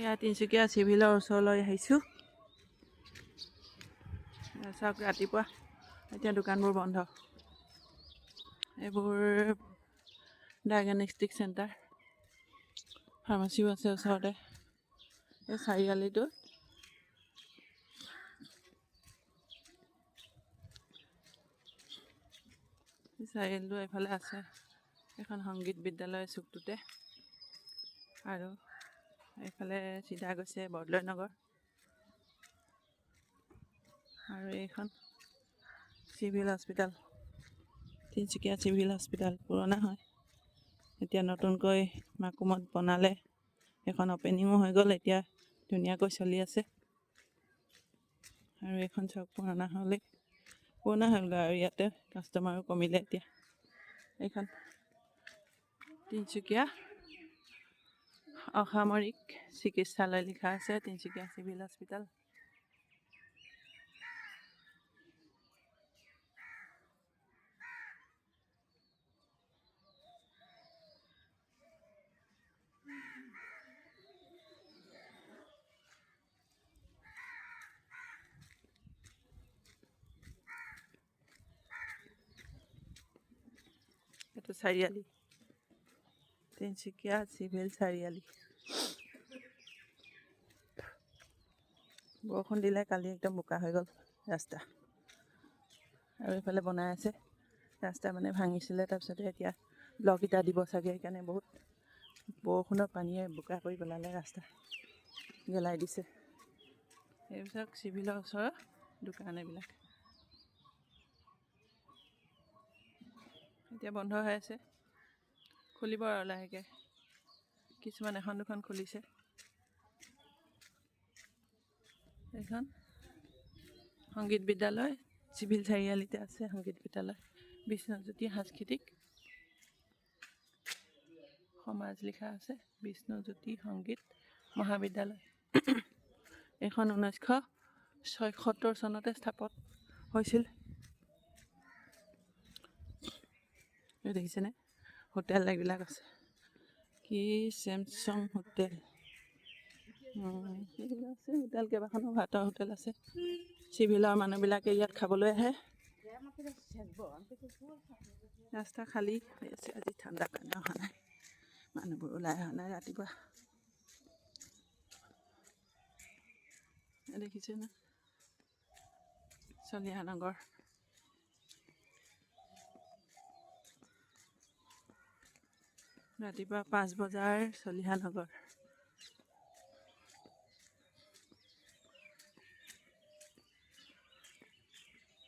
এয়া তিনিচুকীয়া চিভিলৰ ওচৰলৈ আহিছোঁ। চাওক ৰাতিপুৱা এতিয়া দোকানবোৰ বন্ধ। এইবোৰ ডায়েগনষ্টিক চেণ্টাৰ, ফাৰ্মাচীও আছে ওচৰতে। এই চাৰিআলিটো এইফালে আছে এখন সংগীত বিদ্যালয় চুকটোতে, আৰু এইফালে চিধা গৈছে বৰদলৈ নগৰ, আৰু এইখন civil hospital, Tinsukia civil hospital পুৰণা হয়। এতিয়া নতুনকৈ মাকুমত বনালে, এখন অপেনিঙো হৈ গ'ল, এতিয়া ধুনীয়াকৈ চলি আছে। আৰু এইখন চব পুৰণা হৈ গ'ল, আৰু ইয়াতে কাষ্টমাৰো কমিলে এতিয়া। এইখন তিনিচুকীয়া অসামৰিক চিকিৎসালয় লিখা আছে, তিনিচুকীয়া চিভিল হস্পিটেল। এইটো চাৰিআলি, তিনিচুকীয়া চিভিল চাৰিআলি। বৰষুণ দিলে কালি একদম বোকা হৈ গ'ল ৰাস্তা, আৰু এইফালে বনাই আছে ৰাস্তা, মানে ভাঙিছিলে, তাৰপিছতে এতিয়া ব্লক ইটা দিব চাগে, সেইকাৰণে বহুত বৰষুণৰ পানীয়ে বোকা কৰি পেলালে, ৰাস্তা গেলাই দিছে। এইবিলাক চিভিলৰ ওচৰৰ দোকান, এইবিলাক এতিয়া বন্ধ হৈ আছে, খুলিব আৰু লাহেকৈ। কিছুমান এখন দুখন খুলিছে। এইখন সংগীত বিদ্যালয়, চিভিল চাৰিআলিতে আছে সংগীত বিদ্যালয়। বিষ্ণুজ্যোতি সাংস্কৃতিক সমাজ লিখা আছে, বিষ্ণুজ্যোতি সংগীত মহাবিদ্যালয়। এইখন 1976 চনতে স্থাপন হৈছিল। দেখিছেনে হোটেল এইবিলাক আছে, কি চেমচং হোটেল, সেইবিলাক আছে হোটেল, কেইবাখনো ভাতৰ হোটেল আছে। চিভিলৰ মানুহবিলাকে ইয়াত খাবলৈ আহে। ৰাস্তা খালী হৈ আছে, আজি ঠাণ্ডা কাৰণে অহা নাই, মানুহবোৰ ওলাই অহা নাই ৰাতিপুৱা। দেখিছে না চলিহা নগৰ, ৰাতিপুৱা 5 বজাৰ চলিহা নগৰ।